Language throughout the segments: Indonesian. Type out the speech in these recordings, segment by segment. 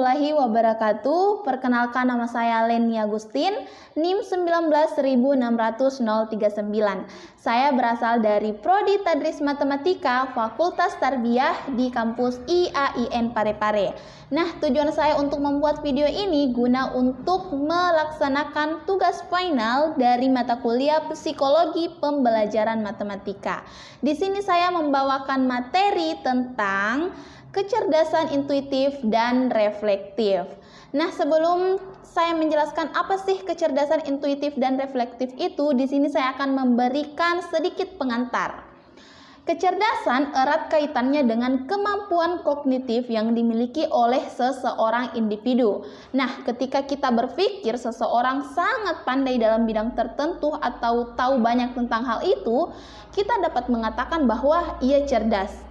warahmatullahi wabarakatuh. Perkenalkan, nama saya Leni Agustin, NIM 1916039. Saya berasal dari Prodi Tadris Matematika Fakultas Tarbiyah di kampus IAIN Parepare. Nah, tujuan saya untuk membuat video ini guna untuk melaksanakan tugas final dari mata kuliah Psikologi Pembelajaran Matematika. Di sini saya membawakan materi tentang kecerdasan intuitif dan reflektif. Nah, sebelum saya menjelaskan apa sih kecerdasan intuitif dan reflektif itu, di sini saya akan memberikan sedikit pengantar. Kecerdasan erat kaitannya dengan kemampuan kognitif yang dimiliki oleh seseorang individu. Nah, ketika kita berpikir seseorang sangat pandai dalam bidang tertentu atau tahu banyak tentang hal itu, kita dapat mengatakan bahwa ia cerdas.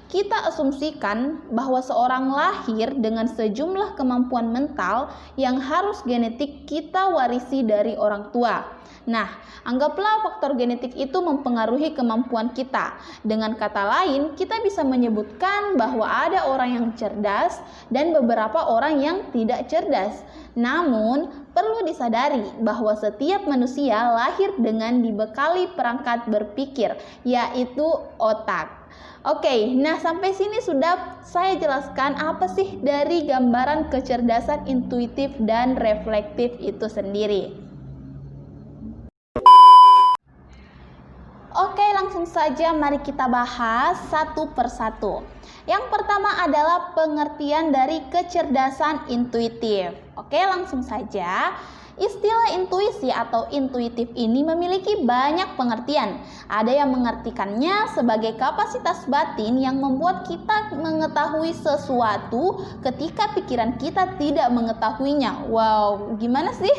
Kita asumsikan bahwa seorang lahir dengan sejumlah kemampuan mental yang harus genetik kita warisi dari orang tua. Nah, anggaplah faktor genetik itu mempengaruhi kemampuan kita. Dengan kata lain, kita bisa menyebutkan bahwa ada orang yang cerdas dan beberapa orang yang tidak cerdas. Namun, perlu disadari bahwa setiap manusia lahir dengan dibekali perangkat berpikir, yaitu otak. Oke, nah sampai sini sudah saya jelaskan apa sih dari gambaran kecerdasan intuitif dan reflektif itu sendiri. Oke, langsung saja mari kita bahas satu persatu. Yang pertama adalah pengertian dari kecerdasan intuitif. Oke, langsung saja. Istilah intuisi atau intuitif ini memiliki banyak pengertian. Ada yang mengartikannya sebagai kapasitas batin yang membuat kita mengetahui sesuatu ketika pikiran kita tidak mengetahuinya. Wow, gimana sih?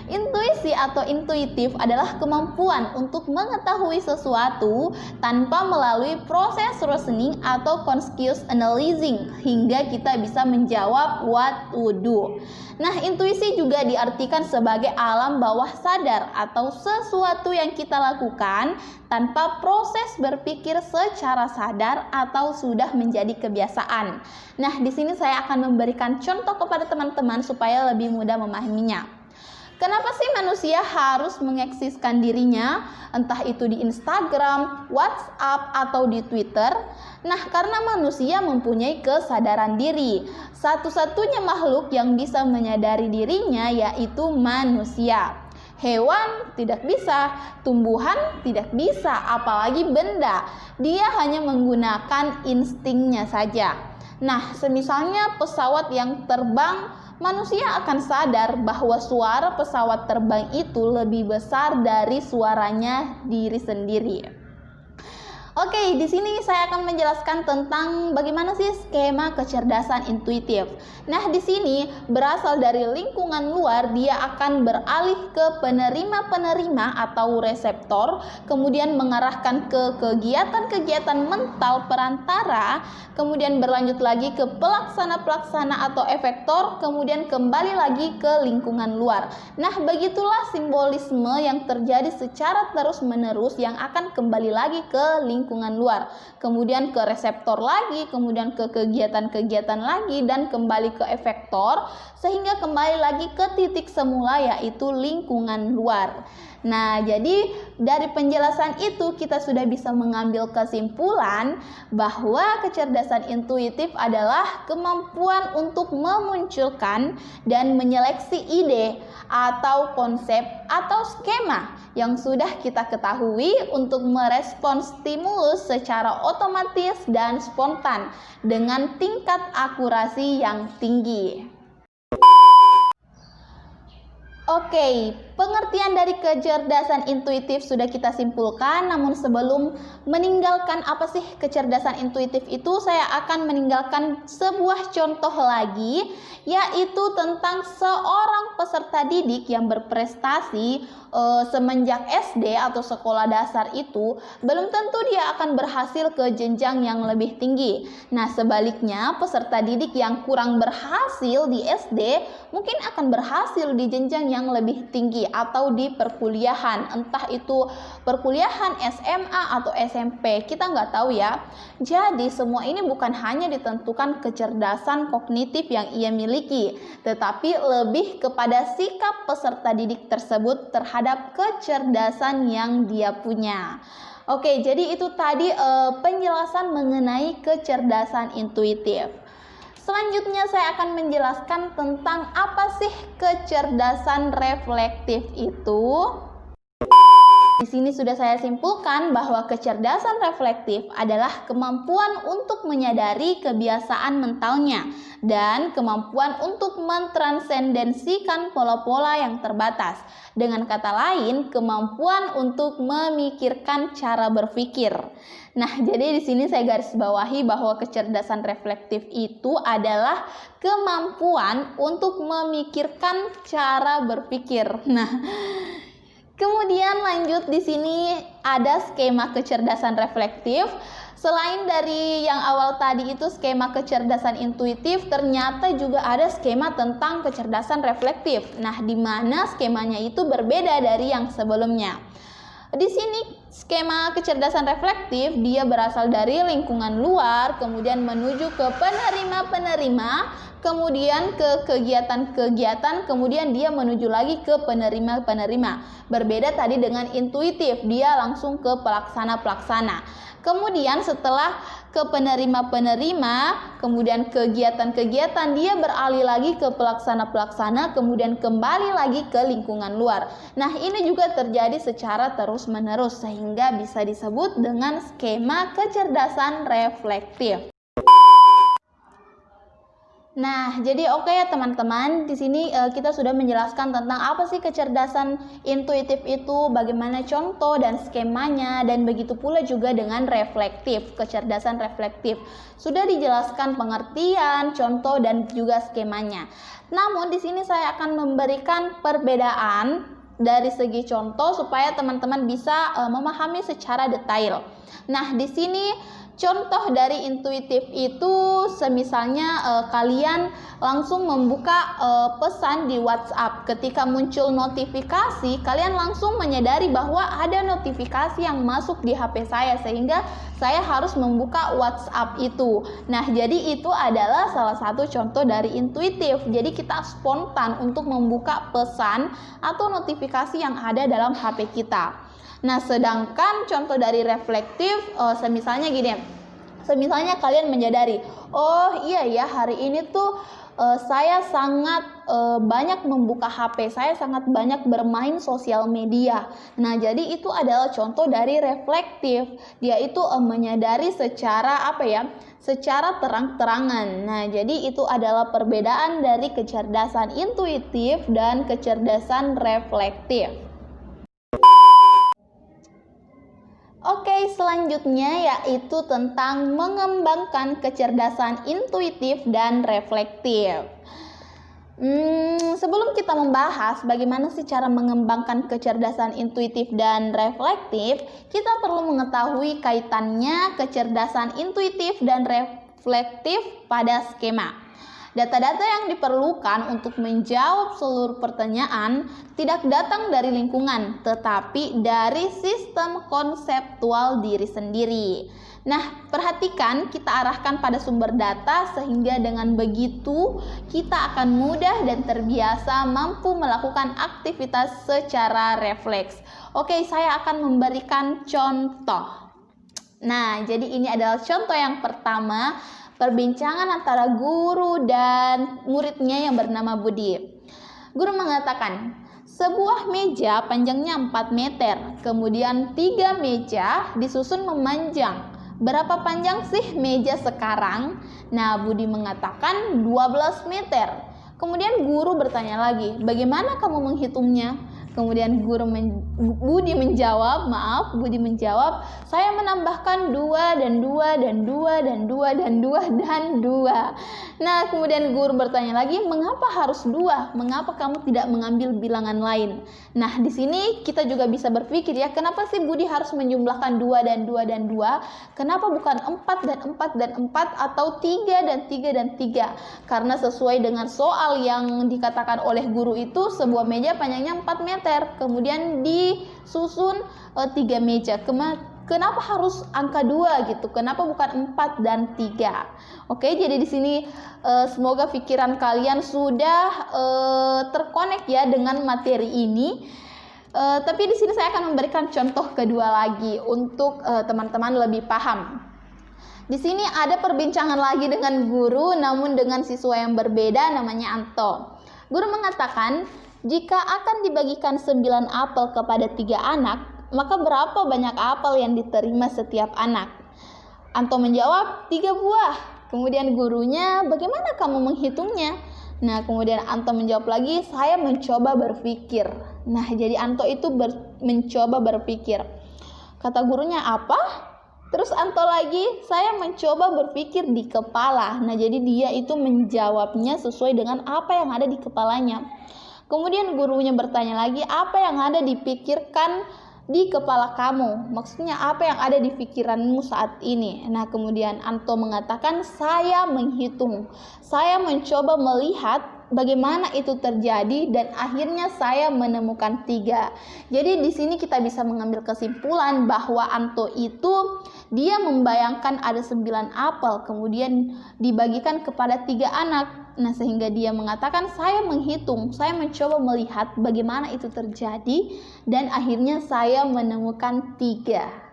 Intuisi atau intuitif adalah kemampuan untuk mengetahui sesuatu tanpa melalui proses reasoning atau conscious analyzing hingga kita bisa menjawab what to do. Nah, intuisi juga diartikan sebagai alam bawah sadar atau sesuatu yang kita lakukan tanpa proses berpikir secara sadar atau sudah menjadi kebiasaan. Nah, di sini saya akan memberikan contoh kepada teman-teman supaya lebih mudah memahaminya. Kenapa sih manusia harus mengeksiskan dirinya, entah itu di Instagram, WhatsApp, atau di Twitter? Nah, karena manusia mempunyai kesadaran diri. Satu-satunya makhluk yang bisa menyadari dirinya yaitu manusia. Hewan tidak bisa, tumbuhan tidak bisa, apalagi benda. Dia hanya menggunakan instingnya saja. Nah, semisalnya pesawat yang terbang, manusia akan sadar bahwa suara pesawat terbang itu lebih besar dari suaranya diri sendiri. Oke, di sini saya akan menjelaskan tentang bagaimana sih skema kecerdasan intuitif. Nah, di sini berasal dari lingkungan luar, dia akan beralih ke penerima-penerima atau reseptor, kemudian mengarahkan ke kegiatan-kegiatan mental perantara, kemudian berlanjut lagi ke pelaksana-pelaksana atau efektor, kemudian kembali lagi ke lingkungan luar. Nah, begitulah simbolisme yang terjadi secara terus-menerus yang akan kembali lagi ke lingkungan luar, kemudian ke reseptor lagi, kemudian ke kegiatan-kegiatan lagi, dan kembali ke efektor, sehingga kembali lagi ke titik semula yaitu lingkungan luar. Nah, jadi dari penjelasan itu kita sudah bisa mengambil kesimpulan bahwa kecerdasan intuitif adalah kemampuan untuk memunculkan dan menyeleksi ide atau konsep atau skema yang sudah kita ketahui untuk merespons stimulus secara otomatis dan spontan dengan tingkat akurasi yang tinggi. Oke, pengertian dari kecerdasan intuitif sudah kita simpulkan, namun sebelum meninggalkan apa sih kecerdasan intuitif itu, saya akan meninggalkan sebuah contoh lagi, yaitu tentang seorang peserta didik yang berprestasi semenjak SD atau sekolah dasar itu, belum tentu dia akan berhasil ke jenjang yang lebih tinggi. Nah, sebaliknya peserta didik yang kurang berhasil di SD mungkin akan berhasil di jenjang yang lebih tinggi atau di perkuliahan, entah itu perkuliahan SMA atau SMP, kita nggak tahu ya. Jadi semua ini bukan hanya ditentukan kecerdasan kognitif yang ia miliki, tetapi lebih kepada sikap peserta didik tersebut terhadap kecerdasan yang dia punya. Oke, jadi itu tadi penjelasan mengenai kecerdasan intuitif. Selanjutnya saya akan menjelaskan tentang apa sih kecerdasan reflektif itu. Di sini sudah saya simpulkan bahwa kecerdasan reflektif adalah kemampuan untuk menyadari kebiasaan mentalnya dan kemampuan untuk mentransendensikan pola-pola yang terbatas. Dengan kata lain, kemampuan untuk memikirkan cara berpikir. Nah, jadi di sini saya garis bawahi bahwa kecerdasan reflektif itu adalah kemampuan untuk memikirkan cara berpikir. Nah, kemudian lanjut di sini ada skema kecerdasan reflektif. Selain dari yang awal tadi itu skema kecerdasan intuitif, ternyata juga ada skema tentang kecerdasan reflektif. Nah, di mana skemanya itu berbeda dari yang sebelumnya. Di sini skema kecerdasan reflektif dia berasal dari lingkungan luar, kemudian menuju ke penerima-penerima, kemudian ke kegiatan-kegiatan, kemudian dia menuju lagi ke penerima-penerima. Berbeda tadi dengan intuitif, dia langsung ke pelaksana-pelaksana. Kemudian setelah ke penerima-penerima, kemudian kegiatan-kegiatan, dia beralih lagi ke pelaksana-pelaksana, kemudian kembali lagi ke lingkungan luar. Nah, ini juga terjadi secara terus-menerus sehingga bisa disebut dengan skema kecerdasan reflektif. Nah, jadi oke ya teman-teman, di sini kita sudah menjelaskan tentang apa sih kecerdasan intuitif itu, bagaimana contoh dan skemanya, dan begitu pula juga dengan reflektif, kecerdasan reflektif. Sudah dijelaskan pengertian, contoh, dan juga skemanya. Namun di sini saya akan memberikan perbedaan dari segi contoh supaya teman-teman bisa memahami secara detail. Nah, di sini contoh dari intuitif itu semisalnya kalian langsung membuka pesan di WhatsApp. Ketika muncul notifikasi, kalian langsung menyadari bahwa ada notifikasi yang masuk di HP saya sehingga saya harus membuka WhatsApp itu. Nah, jadi itu adalah salah satu contoh dari intuitif. Jadi kita spontan untuk membuka pesan atau notifikasi yang ada dalam HP kita. Nah, sedangkan contoh dari reflektif, semisalnya gini, semisalnya kalian menyadari, oh iya ya hari ini tuh saya sangat banyak membuka HP, saya sangat banyak bermain sosial media. Nah, jadi itu adalah contoh dari reflektif. Dia itu menyadari secara secara terang-terangan. Nah, jadi itu adalah perbedaan dari kecerdasan intuitif dan kecerdasan reflektif. Oke, selanjutnya yaitu tentang mengembangkan kecerdasan intuitif dan reflektif. Sebelum kita membahas bagaimana sih cara mengembangkan kecerdasan intuitif dan reflektif, kita perlu mengetahui kaitannya kecerdasan intuitif dan reflektif pada skema. Data-data yang diperlukan untuk menjawab seluruh pertanyaan tidak datang dari lingkungan, tetapi dari sistem konseptual diri sendiri. Nah, perhatikan kita arahkan pada sumber data sehingga dengan begitu kita akan mudah dan terbiasa mampu melakukan aktivitas secara refleks. Oke, saya akan memberikan contoh. Nah, jadi ini adalah contoh yang pertama. Perbincangan antara guru dan muridnya yang bernama Budi. Guru mengatakan, sebuah meja panjangnya 4 meter, kemudian 3 meja disusun memanjang. Berapa panjang sih meja sekarang? Nah, Budi mengatakan 12 meter. Kemudian guru bertanya lagi, bagaimana kamu menghitungnya? Kemudian Budi menjawab, saya menambahkan 2 dan 2 dan 2 dan 2 dan 2 dan 2. Nah, kemudian guru bertanya lagi, mengapa harus 2? Mengapa kamu tidak mengambil bilangan lain? Nah, di sini kita juga bisa berpikir ya, kenapa sih Budi harus menjumlahkan 2 dan 2 dan 2? Kenapa bukan 4 dan 4 dan 4 atau 3 dan 3 dan 3? Karena sesuai dengan soal yang dikatakan oleh guru itu, sebuah meja panjangnya 4 meter. meter, kemudian disusun 3 meja. Kenapa harus angka 2 gitu? Kenapa bukan 4 dan 3? Oke, jadi di sini semoga pikiran kalian sudah terkonek ya dengan materi ini. Tapi di sini saya akan memberikan contoh kedua lagi untuk teman-teman lebih paham. Di sini ada perbincangan lagi dengan guru, namun dengan siswa yang berbeda, namanya Anto. Guru mengatakan, jika akan dibagikan 9 apel kepada 3 anak, maka berapa banyak apel yang diterima setiap anak? Anto menjawab, 3 buah. Kemudian gurunya, bagaimana kamu menghitungnya? Nah, kemudian Anto menjawab lagi, saya mencoba berpikir. Nah, jadi Anto itu mencoba berpikir. Kata gurunya, apa? Terus Anto lagi, saya mencoba berpikir di kepala. Nah, jadi dia itu menjawabnya sesuai dengan apa yang ada di kepalanya. Kemudian gurunya bertanya lagi, apa yang ada dipikirkan di kepala kamu? Maksudnya apa yang ada di pikiranmu saat ini? Nah, kemudian Anto mengatakan, saya menghitung. Saya mencoba melihat bagaimana itu terjadi dan akhirnya saya menemukan 3. Jadi di sini kita bisa mengambil kesimpulan bahwa Anto itu dia membayangkan ada 9 apel kemudian dibagikan kepada 3 anak. Nah, sehingga dia mengatakan saya menghitung, saya mencoba melihat bagaimana itu terjadi dan akhirnya saya menemukan 3.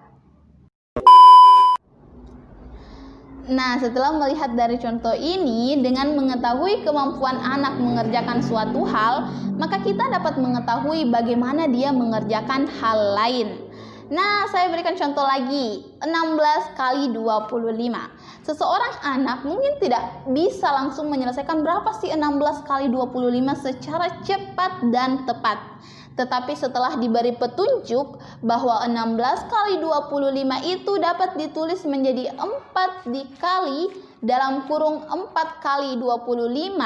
Nah, setelah melihat dari contoh ini, dengan mengetahui kemampuan anak mengerjakan suatu hal, maka kita dapat mengetahui bagaimana dia mengerjakan hal lain. Nah, saya berikan contoh lagi, 16 kali 25. Seseorang anak mungkin tidak bisa langsung menyelesaikan berapa sih 16 kali 25 secara cepat dan tepat. Tetapi setelah diberi petunjuk bahwa 16 kali 25 itu dapat ditulis menjadi 4 dikali dalam kurung 4 kali 25,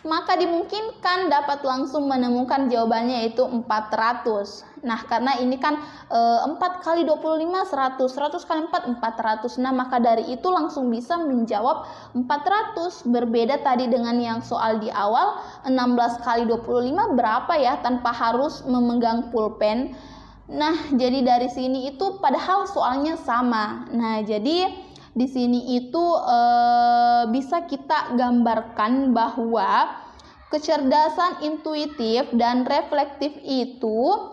maka dimungkinkan dapat langsung menemukan jawabannya yaitu 400. Nah, karena ini kan 4 kali 25 100, 100 kali 4 400. Nah, maka dari itu langsung bisa menjawab 400. Berbeda tadi dengan yang soal di awal, 16 kali 25 berapa ya tanpa harus memegang pulpen. Nah, jadi dari sini itu padahal soalnya sama. Nah, jadi di sini itu bisa kita gambarkan bahwa kecerdasan intuitif dan reflektif itu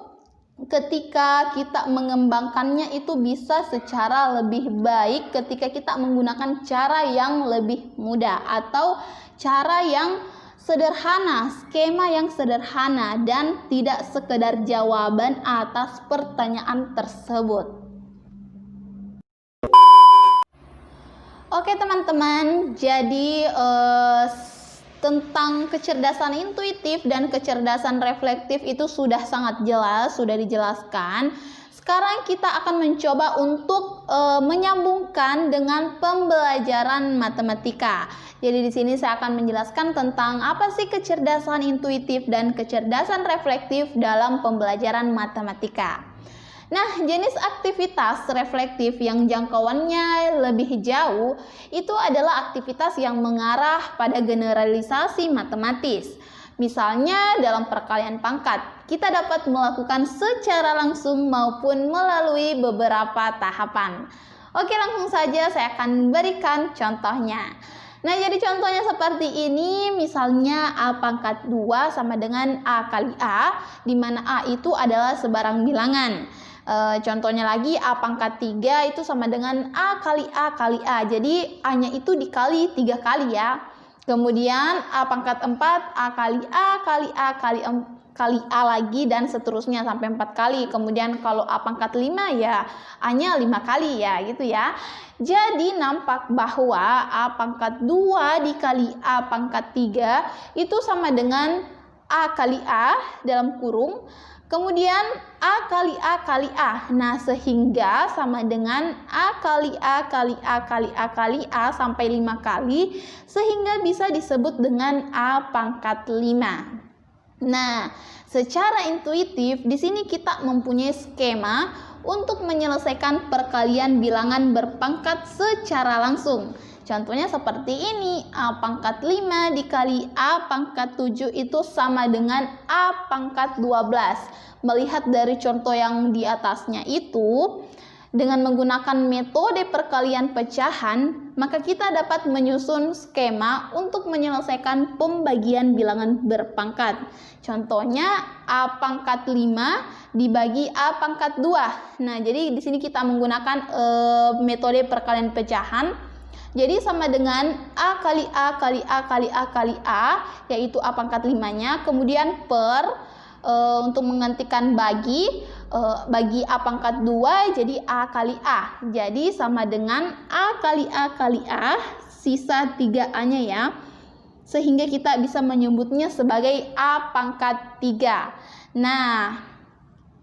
ketika kita mengembangkannya itu bisa secara lebih baik ketika kita menggunakan cara yang lebih mudah atau cara yang sederhana, skema yang sederhana dan tidak sekedar jawaban atas pertanyaan tersebut. Oke teman-teman, jadi tentang kecerdasan intuitif dan kecerdasan reflektif itu sudah sangat jelas, sudah dijelaskan. Sekarang kita akan mencoba untuk menyambungkan dengan pembelajaran matematika. Jadi di sini saya akan menjelaskan tentang apa sih kecerdasan intuitif dan kecerdasan reflektif dalam pembelajaran matematika. Nah, jenis aktivitas reflektif yang jangkauannya lebih jauh itu adalah aktivitas yang mengarah pada generalisasi matematis. Misalnya dalam perkalian pangkat, kita dapat melakukan secara langsung maupun melalui beberapa tahapan. Oke, langsung saja saya akan berikan contohnya. Nah, jadi contohnya seperti ini, misalnya A pangkat 2 sama dengan A kali A, di mana A itu adalah sebarang bilangan. Contohnya lagi A pangkat 3 itu sama dengan A kali A kali A. Jadi A-nya itu dikali 3 kali ya. Kemudian A pangkat 4 A kali A kali A kali A lagi dan seterusnya sampai 4 kali. Kemudian kalau A pangkat 5 ya A-nya 5 kali ya gitu ya. Jadi nampak bahwa A pangkat 2 dikali A pangkat 3 itu sama dengan A kali A dalam kurung. Kemudian A kali A kali A. Nah, sehingga sama dengan A kali A kali A kali A kali A sampai 5 kali, sehingga bisa disebut dengan A pangkat 5. Nah, secara intuitif di sini kita mempunyai skema untuk menyelesaikan perkalian bilangan berpangkat secara langsung. Contohnya seperti ini, A pangkat 5 dikali A pangkat 7 itu sama dengan A pangkat 12. Melihat dari contoh yang di atasnya itu, dengan menggunakan metode perkalian pecahan, maka kita dapat menyusun skema untuk menyelesaikan pembagian bilangan berpangkat. Contohnya A pangkat 5 dibagi A pangkat 2. Nah, jadi di sini kita menggunakan metode perkalian pecahan. Jadi sama dengan A kali A kali A kali A kali A, yaitu A pangkat 5-nya, kemudian per untuk menggantikan bagi A pangkat 2 jadi A kali A. Jadi sama dengan A kali A kali A, sisa 3A-nya ya. Sehingga kita bisa menyebutnya sebagai A pangkat 3. Nah,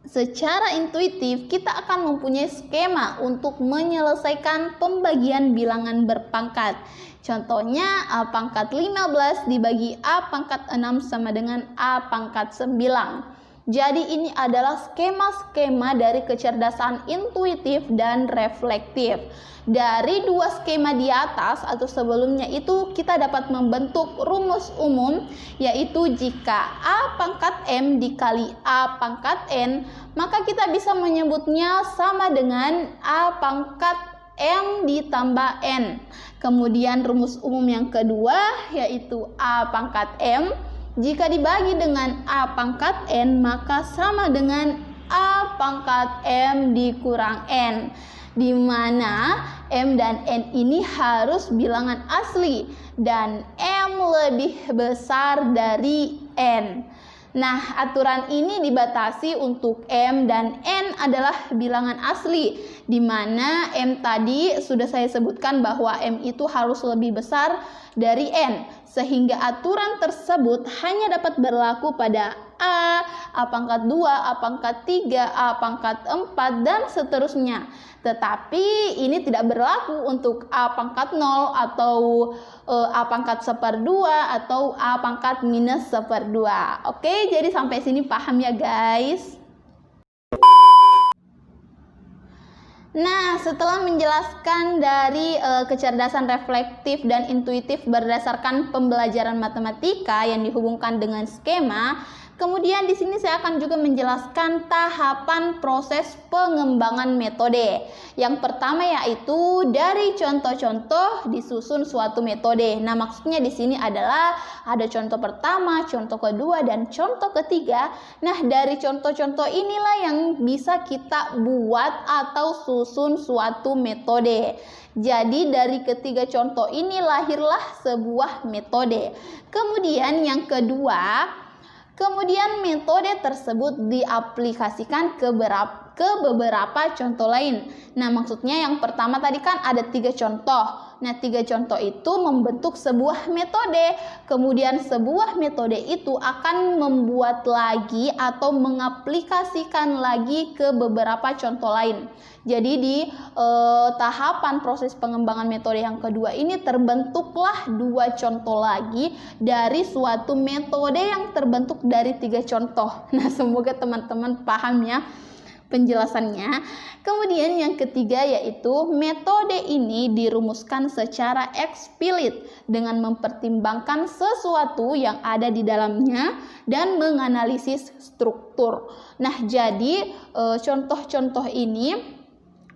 secara intuitif kita akan mempunyai skema untuk menyelesaikan pembagian bilangan berpangkat. Contohnya A pangkat 15 dibagi A pangkat 6 sama dengan A pangkat 9. Jadi ini adalah skema-skema dari kecerdasan intuitif dan reflektif. Dari dua skema di atas atau sebelumnya itu kita dapat membentuk rumus umum, yaitu jika A pangkat M dikali A pangkat N, maka kita bisa menyebutnya sama dengan A pangkat M ditambah N. Kemudian rumus umum yang kedua yaitu A pangkat M jika dibagi dengan A pangkat N maka sama dengan A pangkat M dikurang N, di mana M dan N ini harus bilangan asli dan M lebih besar dari N. Nah, aturan ini dibatasi untuk M dan N adalah bilangan asli, di mana M tadi sudah saya sebutkan bahwa M itu harus lebih besar dari N, sehingga aturan tersebut hanya dapat berlaku pada A pangkat 2, A pangkat 3, A pangkat 4, dan seterusnya. Tetapi ini tidak berlaku untuk A pangkat 0 atau A pangkat 1/2 atau A pangkat minus 1/2. Oke, jadi sampai sini paham ya guys? Nah, setelah menjelaskan dari kecerdasan reflektif dan intuitif berdasarkan pembelajaran matematika yang dihubungkan dengan skema, kemudian di sini saya akan juga menjelaskan tahapan proses pengembangan metode. Yang pertama yaitu dari contoh-contoh disusun suatu metode. Nah, maksudnya di sini adalah ada contoh pertama, contoh kedua, dan contoh ketiga. Nah, dari contoh-contoh inilah yang bisa kita buat atau susun suatu metode. Jadi dari ketiga contoh ini lahirlah sebuah metode. Kemudian yang kedua, kemudian metode tersebut diaplikasikan ke beberapa contoh lain. Nah, maksudnya yang pertama tadi kan ada 3 contoh. Nah, 3 contoh itu membentuk sebuah metode. Kemudian sebuah metode itu akan membuat lagi atau mengaplikasikan lagi ke beberapa contoh lain. Jadi di tahapan proses pengembangan metode yang kedua ini terbentuklah 2 contoh lagi dari suatu metode yang terbentuk dari 3 contoh. Nah, semoga teman-teman paham ya penjelasannya. Kemudian yang ketiga yaitu metode ini dirumuskan secara eksplisit dengan mempertimbangkan sesuatu yang ada di dalamnya dan menganalisis struktur. Nah, jadi contoh-contoh ini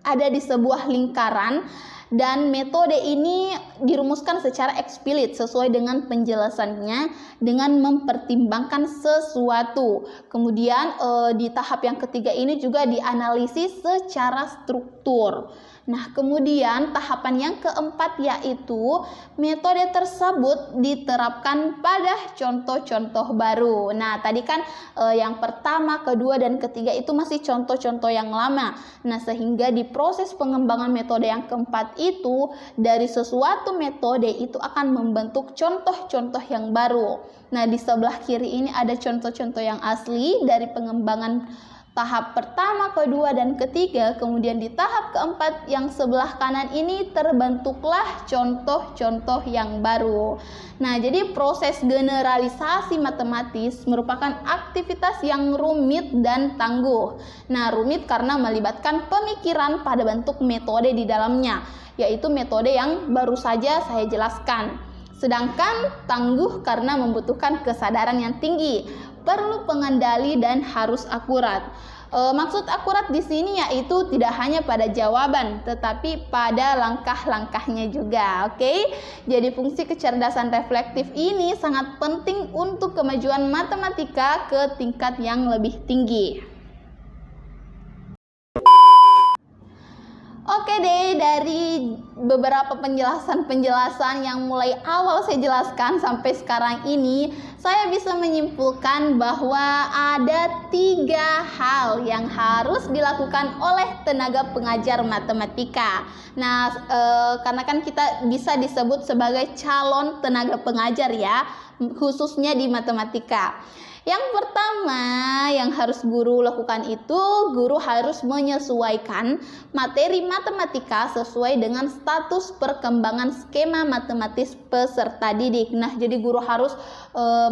ada di sebuah lingkaran dan metode ini dirumuskan secara eksplisit sesuai dengan penjelasannya dengan mempertimbangkan sesuatu. Kemudian di tahap yang ketiga ini juga dianalisis secara struktur. Nah, kemudian tahapan yang keempat yaitu metode tersebut diterapkan pada contoh-contoh baru. Nah, tadi kan yang pertama, kedua, dan ketiga itu masih contoh-contoh yang lama. Nah, sehingga di proses pengembangan metode yang keempat itu dari sesuatu metode itu akan membentuk contoh-contoh yang baru. Nah, di sebelah kiri ini ada contoh-contoh yang asli dari pengembangan tahap pertama, kedua, dan ketiga. Kemudian di tahap keempat yang sebelah kanan ini terbentuklah contoh-contoh yang baru. Nah, jadi proses generalisasi matematis merupakan aktivitas yang rumit dan tangguh. Nah, rumit karena melibatkan pemikiran pada bentuk metode di dalamnya, yaitu metode yang baru saja saya jelaskan. Sedangkan tangguh karena membutuhkan kesadaran yang tinggi, perlu pengendali dan harus akurat. Maksud akurat di sini yaitu tidak hanya pada jawaban, tetapi pada langkah-langkahnya juga. Oke? Jadi fungsi kecerdasan reflektif ini sangat penting untuk kemajuan matematika ke tingkat yang lebih tinggi. Oke deh, dari beberapa penjelasan yang mulai awal saya jelaskan sampai sekarang ini, saya bisa menyimpulkan bahwa ada 3 hal yang harus dilakukan oleh tenaga pengajar matematika. Nah, karena kan kita bisa disebut sebagai calon tenaga pengajar ya, khususnya di matematika. Yang pertama yang harus guru lakukan itu, guru harus menyesuaikan materi matematika sesuai dengan status perkembangan skema matematis peserta didik. Nah, jadi guru harus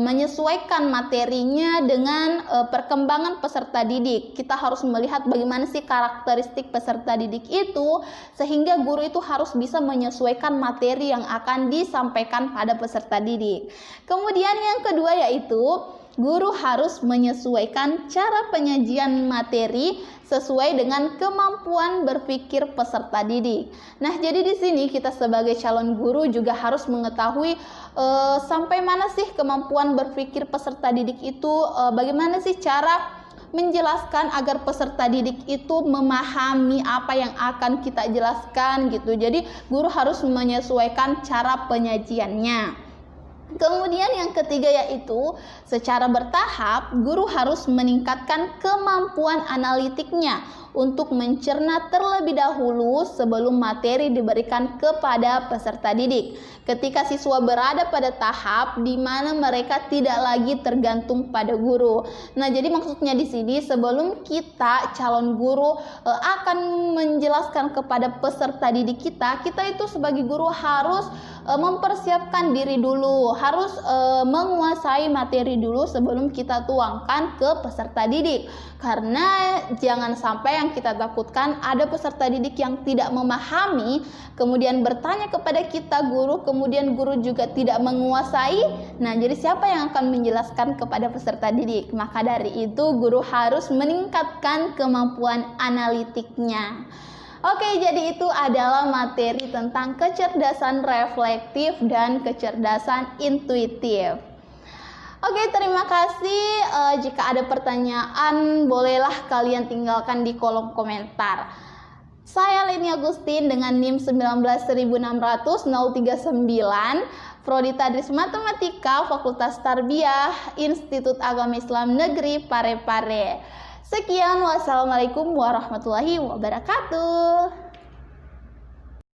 menyesuaikan materinya dengan perkembangan peserta didik. Kita harus melihat bagaimana sih karakteristik peserta didik itu, sehingga guru itu harus bisa menyesuaikan materi yang akan disampaikan pada peserta didik. Kemudian yang kedua yaitu guru harus menyesuaikan cara penyajian materi sesuai dengan kemampuan berpikir peserta didik. Nah, jadi di sini kita sebagai calon guru juga harus mengetahui sampai mana sih kemampuan berpikir peserta didik itu, bagaimana sih cara menjelaskan agar peserta didik itu memahami apa yang akan kita jelaskan gitu. Jadi guru harus menyesuaikan cara penyajiannya. Kemudian yang ketiga yaitu secara bertahap guru harus meningkatkan kemampuan analitiknya untuk mencerna terlebih dahulu sebelum materi diberikan kepada peserta didik. Ketika siswa berada pada tahap di mana mereka tidak lagi tergantung pada guru. Nah, jadi maksudnya di sini sebelum kita calon guru akan menjelaskan kepada peserta didik kita itu sebagai guru harus mempersiapkan diri dulu, harus menguasai materi dulu sebelum kita tuangkan ke peserta didik. Karena jangan sampai yang kita takutkan ada peserta didik yang tidak memahami, kemudian bertanya kepada kita guru, kemudian guru juga tidak menguasai. Nah, jadi siapa yang akan menjelaskan kepada peserta didik? Maka dari itu guru harus meningkatkan kemampuan analitiknya. Oke, jadi itu adalah materi tentang kecerdasan reflektif dan kecerdasan intuitif. Oke, terima kasih. Jika ada pertanyaan, bolehlah kalian tinggalkan di kolom komentar. Saya Leni Agustin dengan NIM 1916039, Prodi Tadris Matematika, Fakultas Tarbiyah, Institut Agama Islam Negeri Parepare. Sekian, wassalamualaikum warahmatullahi wabarakatuh.